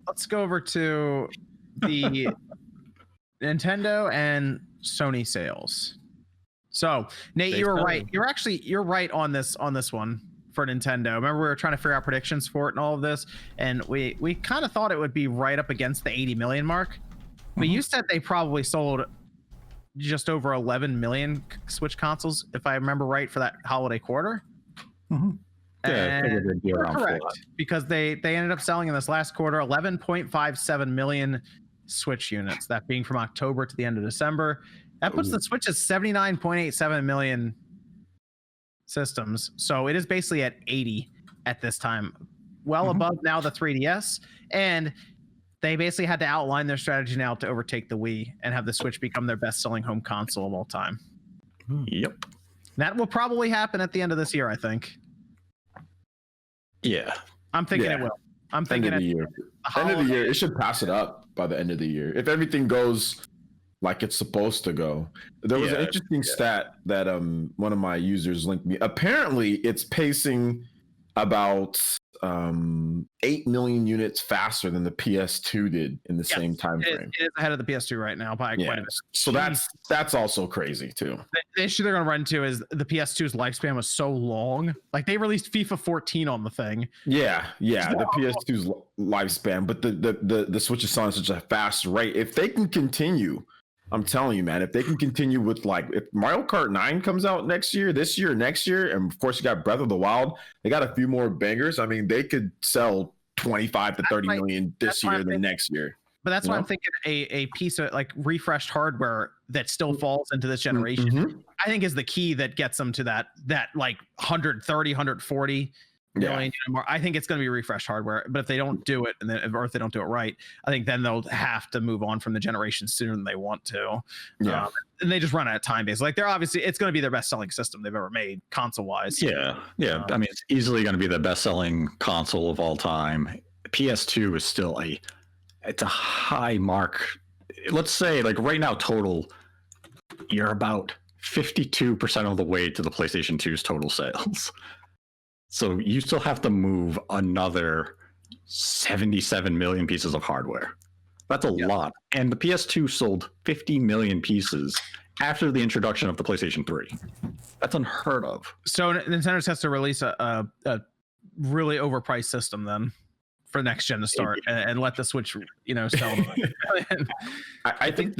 let's go over to the Nintendo and Sony sales. So Nate, you were right. You're right on this one for Nintendo. Remember, we were trying to figure out predictions for it and all of this, and we kind of thought it would be right up against the 80 million mark. But you said they probably sold just over 11 million Switch consoles, if I remember right, for that holiday quarter. Yeah, correct, because they ended up selling in this last quarter 11.57 million Switch units, that being from October to the end of December. That puts the Switch at 79.87 million systems. So it is basically at 80 at this time, well above now the 3DS. And they basically had to outline their strategy now to overtake the Wii and have the Switch become their best-selling home console of all time. Yep. That will probably happen at the end of this year, I think. Yeah. I'm thinking it will. I'm thinking end of the year, it should pass it up by the end of the year. If everything goes like it's supposed to go. There was an interesting stat that one of my users linked me. Apparently, it's pacing about 8 million units faster than the PS2 did in the same time frame. It is ahead of the PS2 right now by quite a bit. So that's also crazy too. The issue they're going to run into is the PS2's lifespan was so long. Like, they released FIFA 14 on the thing. Yeah, the PS2's lifespan, but the Switch is on such a fast rate. If they can continue, I'm telling you, man, if they can continue with, like, if Mario Kart 9 comes out next year, and of course you got Breath of the Wild, they got a few more bangers. I mean, they could sell 25 to 30 million this year than next year. But that's why I'm thinking a piece of, like, refreshed hardware that still falls into this generation, I think, is the key that gets them to that like 130, 140 million more. I think it's going to be refreshed hardware, but if they don't do it, or if they don't do it right, I think then they'll have to move on from the generation sooner than they want to. And they just run out of time base. Like, it's going to be their best selling system they've ever made console wise. I mean, it's easily going to be the best selling console of all time. PS2 is still it's a high mark. Let's say, like, right now, total, you're about 52% of the way to the PlayStation 2's total sales. So you still have to move another 77 million pieces of hardware. That's a lot. And the PS2 sold 50 million pieces after the introduction of the PlayStation 3. That's unheard of. So Nintendo has to release a really overpriced system then for next gen to start, and let the Switch, sell. I think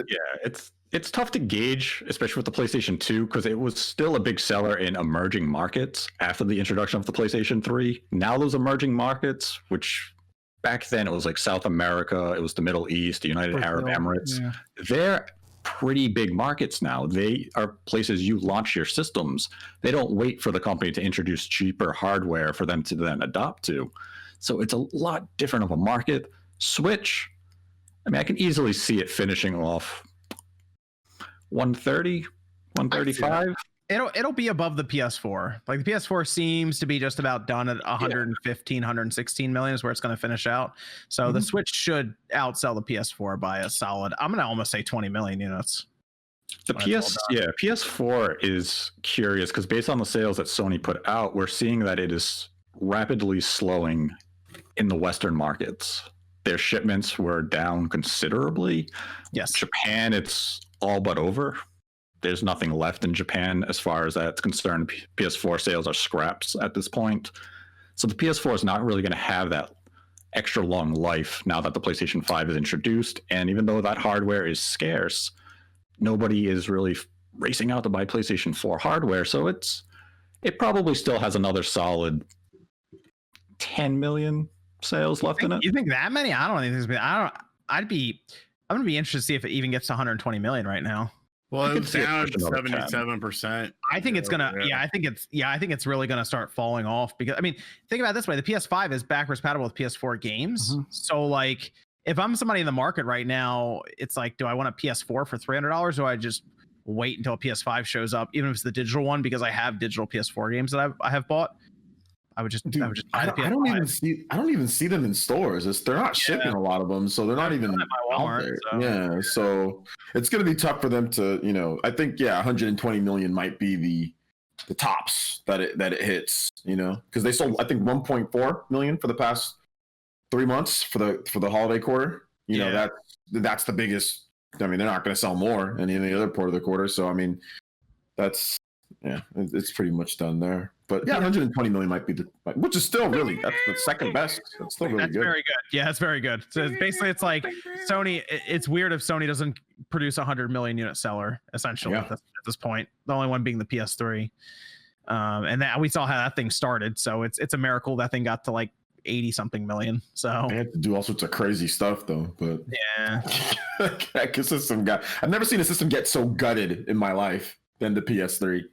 it's tough to gauge, especially with the PlayStation 2, because it was still a big seller in emerging markets after the introduction of the PlayStation 3. Now those emerging markets, which back then it was like South America, it was the Middle East, the United Arab Emirates, they're pretty big markets now. They are places you launch your systems. They don't wait for the company to introduce cheaper hardware for them to then adopt to. So it's a lot different of a market. Switch, I mean, I can easily see it finishing off 130, 135. It'll be above the PS4. Like, the PS4 seems to be just about done at 115, 116 million is where it's going to finish out. So the Switch should outsell the PS4 by a solid, I'm going to almost say 20 million units. The PS4 is curious because based on the sales that Sony put out, we're seeing that it is rapidly slowing in the Western markets. Their shipments were down considerably. Yes. Japan, it's all but over. There's nothing left in Japan as far as that's concerned. PS4 sales are scraps at this point. So the PS4 is not really going to have that extra long life now that the PlayStation 5 is introduced. And even though that hardware is scarce, nobody is really racing out to buy PlayStation 4 hardware. So it probably still has another solid 10 million sales left in it. You think that many? I don't think there's been. I'm gonna be interested to see if it even gets to 120 million right now. Well, it's down 77%. I think it's gonna. I think it's really gonna start falling off because, I mean, think about it this way: the PS5 is backwards compatible with PS4 games. So, like, if I'm somebody in the market right now, it's like, do I want a PS4 for $300, or do I just wait until a PS5 shows up, even if it's the digital one, because I have digital PS4 games that I have bought? I would just buy the PS5. I don't even see them in stores. They're not shipping a lot of them, so they're not even out there. So it's going to be tough for them to, I think 120 million might be the tops that it hits, because they sold, I think, 1.4 million for the past 3 months for the holiday quarter. You know, that's the biggest. I mean, they're not going to sell more in any other part of the quarter. So, I mean, it's pretty much done there. But yeah, 120 million might be which is still really, that's the second best. That's still really good. Very good. Yeah, it's very good. So basically, it's like Sony. It's weird if Sony doesn't produce 100 million unit seller essentially at this point. The only one being the PS3, and that we saw how that thing started. So it's a miracle that thing got to like 80 something million. So they had to do all sorts of crazy stuff though. But yeah, that system I've never seen a system get so gutted in my life than the PS3.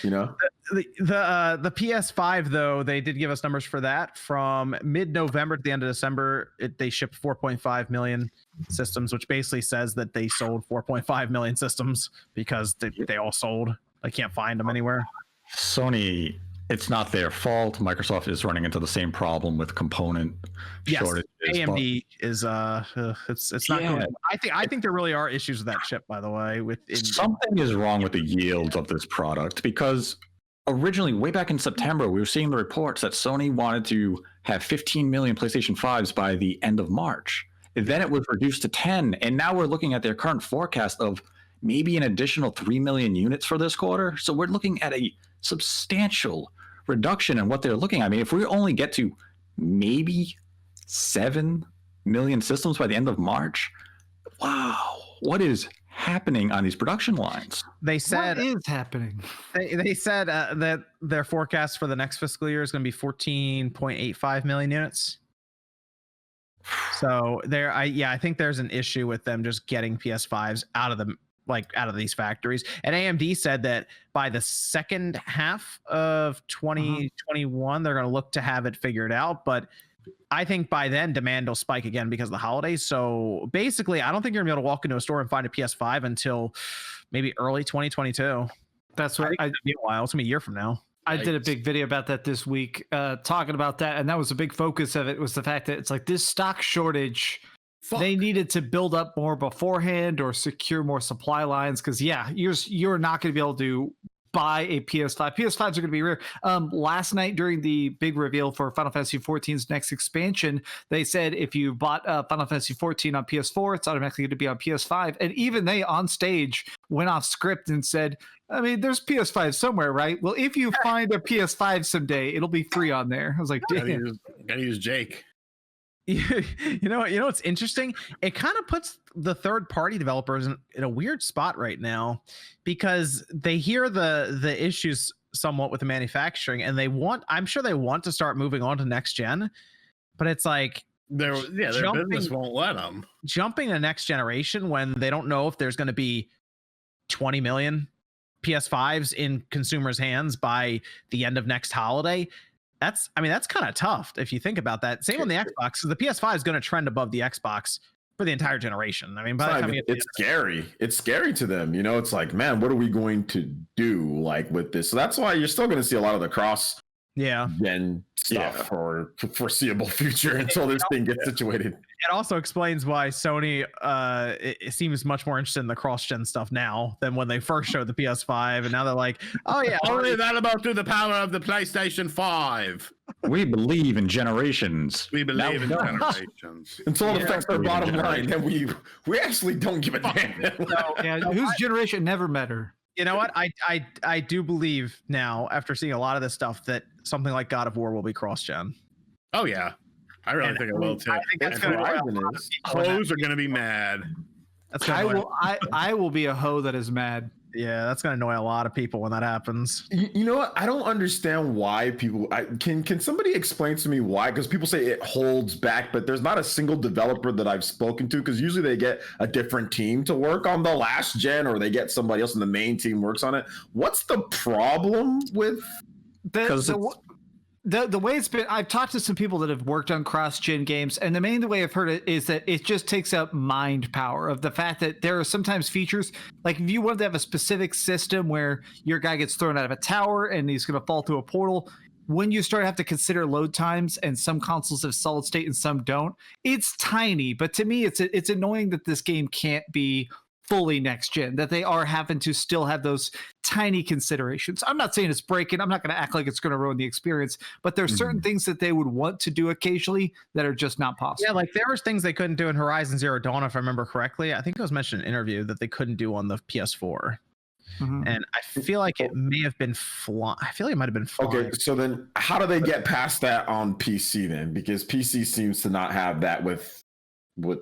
You know, the PS5 though, they did give us numbers for that from mid-November to the end of December. They shipped 4.5 million systems, which basically says that they sold 4.5 million systems because they all sold. I can't find them anywhere. Sony, it's not their fault. Microsoft is running into the same problem with component shortages. AMD is it's not good. I think there really are issues with that chip, by the way. Something is wrong with the yields of this product, because originally, way back in September, we were seeing the reports that Sony wanted to have 15 million PlayStation 5s by the end of March. Then it was reduced to 10, and now we're looking at their current forecast of maybe an additional 3 million units for this quarter. So we're looking at a substantial reduction in what they're looking at. I mean, if we only get to maybe 7 million systems by the end of March, wow, what is happening on these production lines? They said what is happening? They said that their forecast for the next fiscal year is going to be 14.85 million units. So I think there's an issue with them just getting PS5s out of these factories. And AMD said that by the second half of 2021, they're going to look to have it figured out. But I think by then demand will spike again because of the holidays. So basically, I don't think you're going to be able to walk into a store and find a PS5 until maybe early 2022. That's what it's be a while. It's gonna be a year from now. I did a big video about that this week, talking about that, and that was a big focus of it, was the fact that it's like this stock shortage. They needed to build up more beforehand or secure more supply lines, because you're not going to be able to buy a PS5. PS5s are going to be rare. Last night during the big reveal for Final Fantasy XIV's next expansion, they said if you bought Final Fantasy XIV on PS4, it's automatically going to be on PS5. And even they on stage went off script and said, I mean, there's PS5 somewhere, right? Well, if you find a PS5 someday, it'll be free on there. I was like, damn. Gotta use Jake. You know what's interesting? It kind of puts the third-party developers in a weird spot right now, because they hear the issues somewhat with the manufacturing, and I'm sure they want to start moving on to next gen, but it's like their business won't let them jumping to next generation when they don't know if there's going to be 20 million PS5s in consumers' hands by the end of next holiday. That's kind of tough if you think about that. Same on the Xbox, because the PS5 is going to trend above the Xbox for the entire generation. I mean, by the time it's scary. It's scary to them. You know, it's like, man, what are we going to do with this? So that's why you're still going to see a lot of the cross gen stuff for foreseeable future until this thing gets situated. It also explains why Sony it seems much more interested in the cross-gen stuff now than when they first showed the PS5, and now they're like, oh yeah, only available through the power of the PlayStation 5. We believe in generations. We believe in generations. Until it affects our bottom line, then we actually don't give a damn. Whose generation never met her? You know what? I do believe now, after seeing a lot of this stuff, that something like God of War will be cross-gen. Oh yeah. I really think it will too. I think that's going to hoes are going to be mad. I will be a hoe that is mad. Yeah, that's going to annoy a lot of people when that happens. You know what? I don't understand why people. Can somebody explain to me why? Because people say it holds back, but there's not a single developer that I've spoken to. Because usually they get a different team to work on the last gen, or they get somebody else and the main team works on it. What's the problem with? The way it's been, I've talked to some people that have worked on cross-gen games, and the main way I've heard it is that it just takes up mind power of the fact that there are sometimes features, like if you want to have a specific system where your guy gets thrown out of a tower and he's going to fall through a portal, when you start to have to consider load times, and some consoles have solid state and some don't, it's tiny. But to me, it's annoying that this game can't be fully next gen, that they are having to still have those tiny considerations. I'm not saying it's breaking. I'm not going to act like it's going to ruin the experience, but there's certain things that they would want to do occasionally that are just not possible. Yeah, like there was things they couldn't do in Horizon Zero Dawn, if I remember correctly. I think it was mentioned in an interview that they couldn't do on the PS4. And I feel like it may have been I feel like it might have been flying. Okay, so then how do they get past that on PC then? Because PC seems to not have that with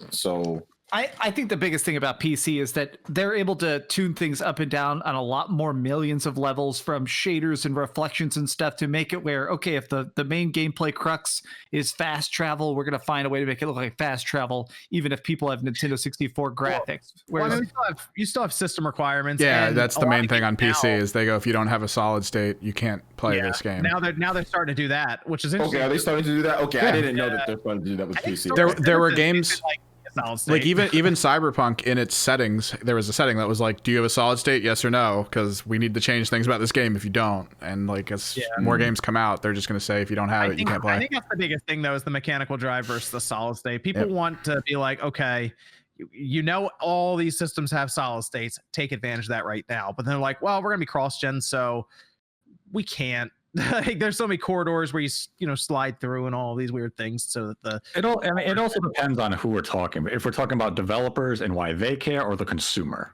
so. I think the biggest thing about PC is that they're able to tune things up and down on a lot more millions of levels, from shaders and reflections and stuff, to make it where, okay, if the main gameplay crux is fast travel, we're going to find a way to make it look like fast travel, even if people have Nintendo 64 graphics. Well, I mean, you still have system requirements. Yeah, and that's a the lot main of thing on games PC now, is they go, if you don't have a solid state, you can't play this game. Now they're starting to do that, which is interesting. Okay, are they starting to do that? Okay, Yeah. I didn't know that they're starting to do that with I think PC. There were games like even Cyberpunk in its settings, there was a setting that was like, do you have a solid state, yes or no, because we need to change things about this game if you don't. And like as more games come out, they're just going to say if you don't have it, you can't play. I think that's the biggest thing though, is the mechanical drive versus the solid state. People want to be like, okay, you know, all these systems have solid states, take advantage of that right now, but then they're like, well, we're gonna be cross-gen, so we can't. Like, there's so many corridors where you slide through and all these weird things, so that It also depends on who we're talking about. If we're talking about developers and why they care, or the consumer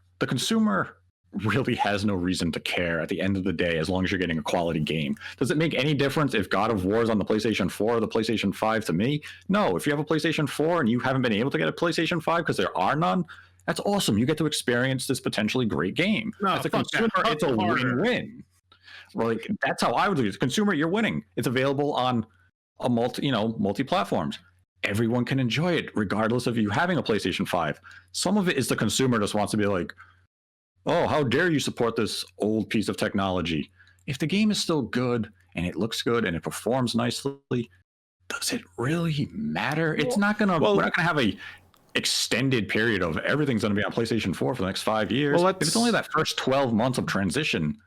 really has no reason to care at the end of the day, as long as you're getting a quality game. Does it make any difference if God of War is on the PlayStation 4 or the PlayStation 5 to me? No. If you have a PlayStation 4 and you haven't been able to get a PlayStation 5 because there are none, that's awesome. You get to experience this potentially great game. No, as a consumer, it's a win-win. Like, that's how I would do it. Consumer, you're winning. It's available on a multi-platforms. Everyone can enjoy it, regardless of you having a PlayStation 5. Some of it is the consumer just wants to be like, oh, how dare you support this old piece of technology? If the game is still good and it looks good and it performs nicely, does it really matter? It's not gonna. We're not gonna have a extended period of everything's gonna be on PlayStation 4 for the next 5 years. If it's only that first 12 months of transition,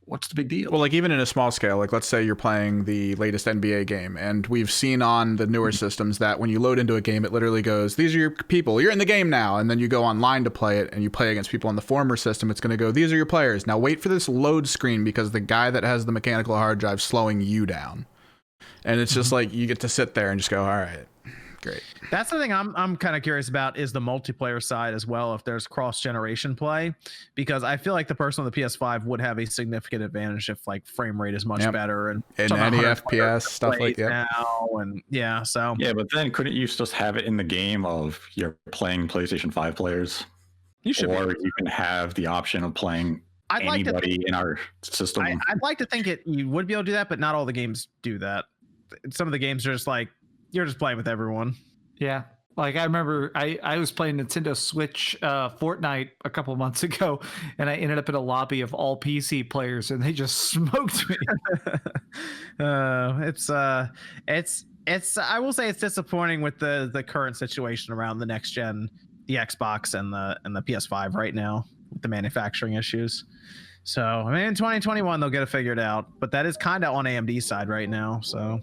what's the big deal? Well, like even in a small scale, like let's say you're playing the latest NBA game, and we've seen on the newer systems that when you load into a game, it literally goes, these are your people, you're in the game now. And then you go online to play it and you play against people on the former system. It's going to go, these are your players. Now wait for this load screen because the guy that has the mechanical hard drive slowing you down. And it's just like, you get to sit there and just go, all right, great. That's the thing I'm kind of curious about, is the multiplayer side as well, if there's cross-generation play, because I feel like the person on the PS5 would have a significant advantage if like frame rate is much better and any FPS stuff like that now, and but then couldn't you just have it in the game of you're playing PlayStation 5 players? You can have the option of playing anybody in our system. I'd like to think you would be able to do that, but not all the games do that. Some of the games are just like, you're just playing with everyone. Yeah. Like I remember I was playing Nintendo Switch Fortnite a couple months ago, and I ended up in a lobby of all PC players and they just smoked me. It's I will say it's disappointing with the current situation around the next gen, the Xbox and the PS5 right now, with the manufacturing issues. So I mean, in 2021 they'll get it figured out, but that is kind of on AMD's side right now. So